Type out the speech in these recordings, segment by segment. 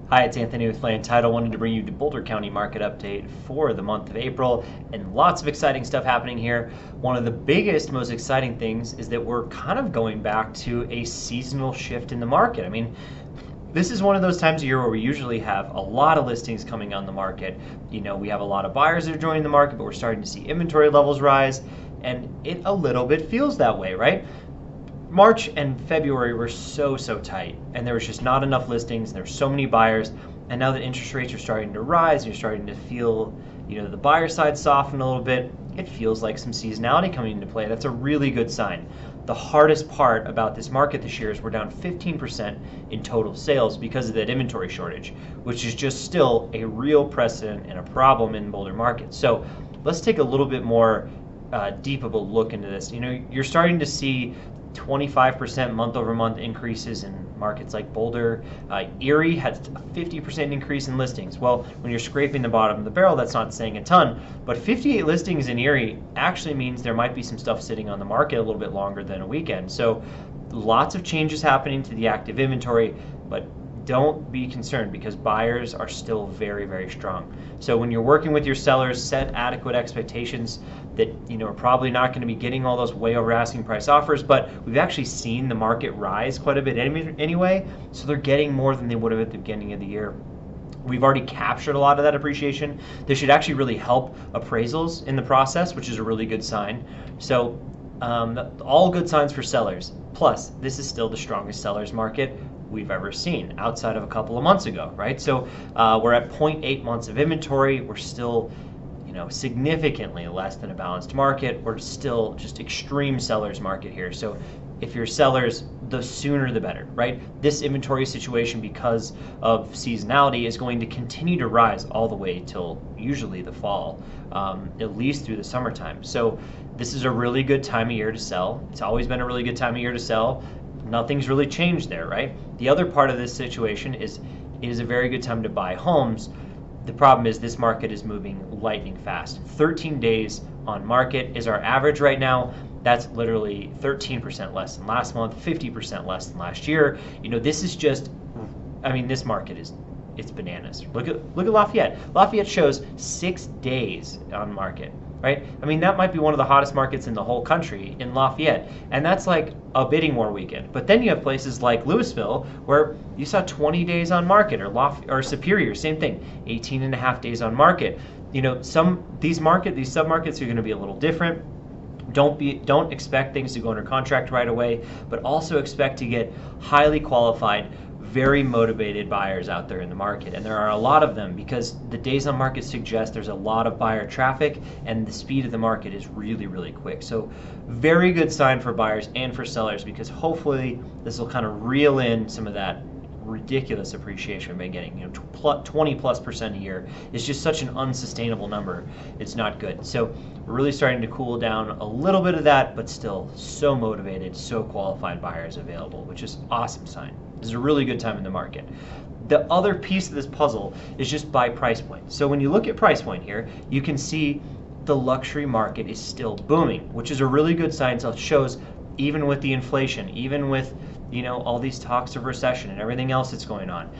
Hi, it's Anthony with Land Title. Wanted to bring you the Boulder County market update for the month of April, and lots of exciting stuff happening here. One of the biggest, most exciting things is that we're kind of going back to a seasonal shift in the market. I mean, this is one of those times of year where we usually have a lot of listings coming on the market. We have a lot of buyers that are joining the market, but we're starting to see inventory levels rise, and it a little bit feels that way, right? March and February were so tight, and there was just not enough listings, and there were so many buyers. And now that interest rates are starting to rise, and you're starting to feel, the buyer side soften a little bit, it feels like some seasonality coming into play. That's a really good sign. The hardest part about this market this year is we're down 15% in total sales because of that inventory shortage, which is just still a real precedent and a problem in Boulder market. So let's take a little bit more deep of a look into this. You're starting to see 25% month-over-month increases in markets like Boulder. Erie had a 50% increase in listings. Well, when you're scraping the bottom of the barrel, that's not saying a ton, but 58 listings in Erie actually means there might be some stuff sitting on the market a little bit longer than a weekend. So lots of changes happening to the active inventory, but don't be concerned because buyers are still very strong. So when you're working with your sellers, set adequate expectations that are probably not going to be getting all those way over asking price offers, but we've actually seen the market rise quite a bit anyway, so they're getting more than they would have at the beginning of the year. We've already captured a lot of that appreciation. This should actually really help appraisals in the process, which is a really good sign. So all good signs for sellers. Plus, this is still the strongest sellers market we've ever seen outside of a couple of months ago, right? So we're at 0.8 months of inventory. We're still significantly less than a balanced market. We're still just extreme sellers market here. So if you're sellers, the sooner the better, right? This inventory situation, because of seasonality, is going to continue to rise all the way till usually the fall, at least through the summertime. So this is a really good time of year to sell. It's always been a really good time of year to sell. Nothing's really changed there, right? The other part of this situation is it is a very good time to buy homes. The problem is this market is moving lightning fast. 13 days on market is our average right now. That's literally 13% less than last month, 50% less than last year. This is just, this market it's bananas. Look at Lafayette. Lafayette shows 6 days on market, right? That might be one of the hottest markets in the whole country in Lafayette, and that's like a bidding war weekend. But then you have places like Louisville where you saw 20 days on market, or Superior, same thing, 18 and a half days on market. These sub-markets are going to be a little different. Don't expect things to go under contract right away, but also expect to get highly qualified, very motivated buyers out there in the market, and there are a lot of them because the days on market suggest there's a lot of buyer traffic and the speed of the market is really quick. So very good sign for buyers and for sellers, because hopefully this will kind of reel in some of that ridiculous appreciation we've been getting. 20+% a year is just such an unsustainable number. It's not good. So we're really starting to cool down a little bit of that, but still so motivated, so qualified buyers available, which is an awesome sign. This is a really good time in the market. The other piece of this puzzle is just by price point. So when you look at price point here, you can see the luxury market is still booming, which is a really good sign. So it shows even with the inflation, even with all these talks of recession and everything else that's going on,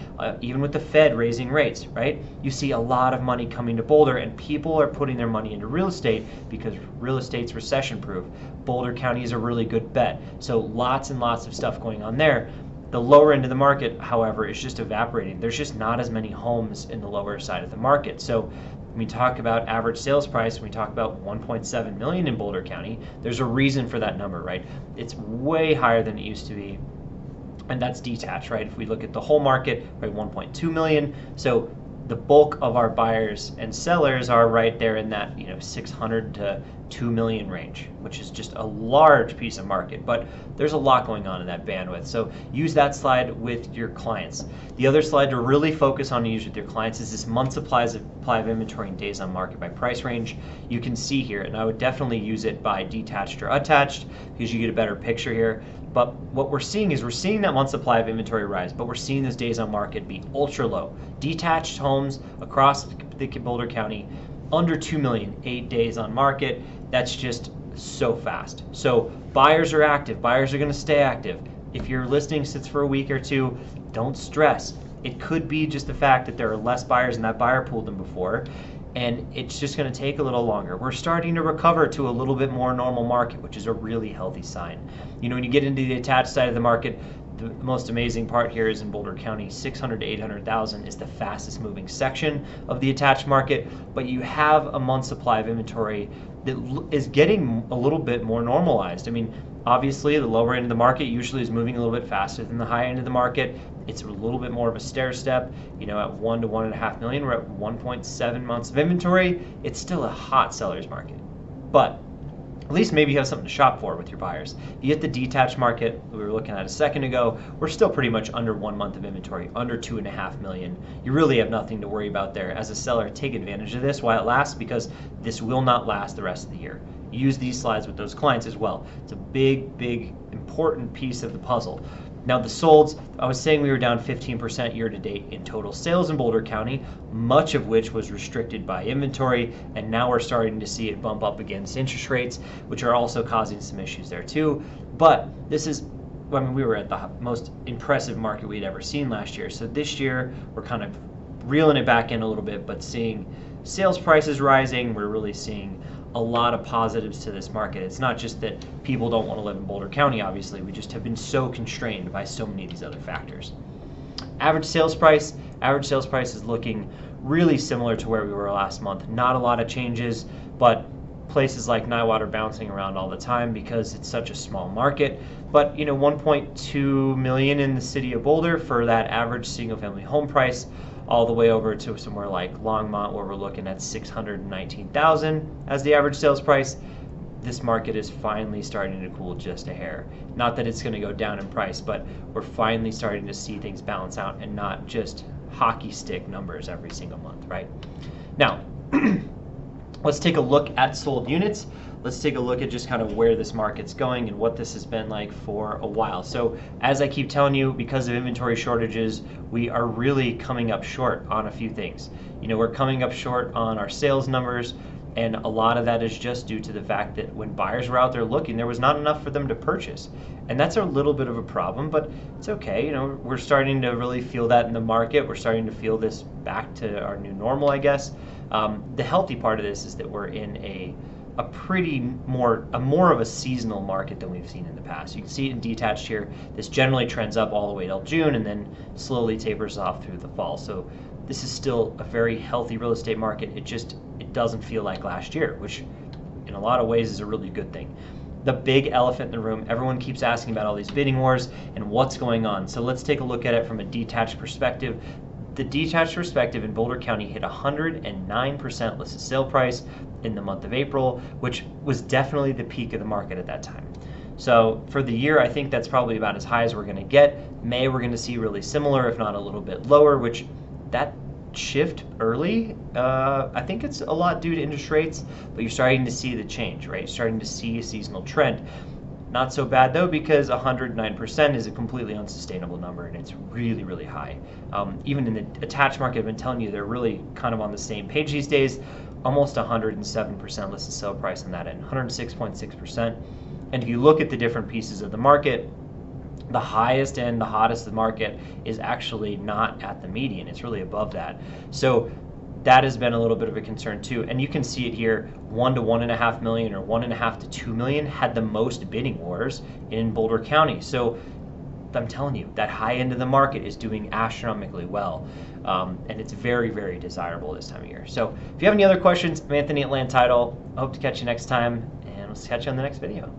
even with the Fed raising rates, right? You see a lot of money coming to Boulder, and people are putting their money into real estate because real estate's recession-proof. Boulder County is a really good bet. So lots and lots of stuff going on there. The lower end of the market, however, is just evaporating. There's just not as many homes in the lower side of the market. So when we talk about average sales price, when we talk about 1.7 million in Boulder County, there's a reason for that number, right? It's way higher than it used to be. And that's detached, right? If we look at the whole market, right, 1.2 million. So the bulk of our buyers and sellers are right there in that 600 to 2 million range, which is just a large piece of market, but there's a lot going on in that bandwidth. So use that slide with your clients. The other slide to really focus on and use with your clients is this month supply of inventory and days on market by price range. You can see here, and I would definitely use it by detached or attached because you get a better picture here. But what we're seeing is that month supply of inventory rise, but we're seeing those days on market be ultra low. Detached homes across the Boulder County, under 2 million, 8 days on market. That's just so fast. So buyers are active. Buyers are going to stay active. If your listing sits for a week or two, don't stress. It could be just the fact that there are less buyers in that buyer pool than before, and it's just going to take a little longer. We're starting to recover to a little bit more normal market, which is a really healthy sign. You know, when you get into the attached side of the market, the most amazing part here is in Boulder County, 600 to 800,000 is the fastest moving section of the attached market, but you have a month's supply of inventory that is getting a little bit more normalized. I mean, obviously the lower end of the market usually is moving a little bit faster than the high end of the market. It's a little bit more of a stair step. You know, at 1 to 1.5 million, we're at 1.7 months of inventory. It's still a hot seller's market, but at least maybe you have something to shop for with your buyers. If you hit the detached market we were looking at a second ago, we're still pretty much under 1 month of inventory, under 2.5 million. You really have nothing to worry about there. As a seller, take advantage of this while it lasts, because this will not last the rest of the year. Use these slides with those clients as well. It's a big, big, important piece of the puzzle. Now the solds, I was saying we were down 15% year to date in total sales in Boulder County, much of which was restricted by inventory, and now we're starting to see it bump up against interest rates, which are also causing some issues there too. But this is, I mean, we were at the most impressive market we'd ever seen last year. So this year we're kind of reeling it back in a little bit, but seeing sales prices rising, we're really seeing a lot of positives to this market. It's not just that people don't want to live in Boulder County, obviously. We just have been so constrained by so many of these other factors. Average sales price is looking really similar to where we were last month. Not a lot of changes, but places like Niwot bouncing around all the time because it's such a small market. But you know, 1.2 million in the city of Boulder for that average single family home price, all the way over to somewhere like Longmont where we're looking at 619,000 as the average sales price. This market is finally starting to cool just a hair. Not that it's going to go down in price, but we're finally starting to see things balance out and not just hockey stick numbers every single month, right? Now, let's take a look at sold units. Let's take a look at just kind of where this market's going and what this has been like for a while. So as I keep telling you, because of inventory shortages, we are really coming up short on a few things. You know, we're coming up short on our sales numbers, and a lot of that is just due to the fact that when buyers were out there looking, there was not enough for them to purchase. And that's a little bit of a problem, but it's okay. You know, we're starting to really feel that in the market. We're starting to feel this back to our new normal, I guess. The healthy part of this is that we're in a more of a seasonal market than we've seen in the past. You can see it in detached here. This generally trends up all the way till June and then slowly tapers off through the fall. So this is still a very healthy real estate market. It doesn't feel like last year, which in a lot of ways is a really good thing. The big elephant in the room, everyone keeps asking about all these bidding wars and what's going on. So let's take a look at it from a detached perspective. The detached perspective in Boulder County hit 109% listed sale price in the month of April, which was definitely the peak of the market at that time. So for the year, I think that's probably about as high as we're going to get. May, we're going to see really similar, if not a little bit lower, which that shift early, I think it's a lot due to interest rates, but you're starting to see the change, right? You're starting to see a seasonal trend. Not so bad though, because 109% is a completely unsustainable number, and it's really, really high. Even in the attached market, I've been telling you, they're really kind of on the same page these days. Almost 107% listed sale price on that end, 106.6%. And if you look at the different pieces of the market, the highest and the hottest of the market is actually not at the median. It's really above that. So that has been a little bit of a concern too. And you can see it here, 1 to 1.5 million or 1.5 to 2 million had the most bidding wars in Boulder County. So I'm telling you, that high end of the market is doing astronomically well. And it's very, very desirable this time of year. So if you have any other questions, I'm Anthony at Land Title. I hope to catch you next time, and we'll catch you on the next video.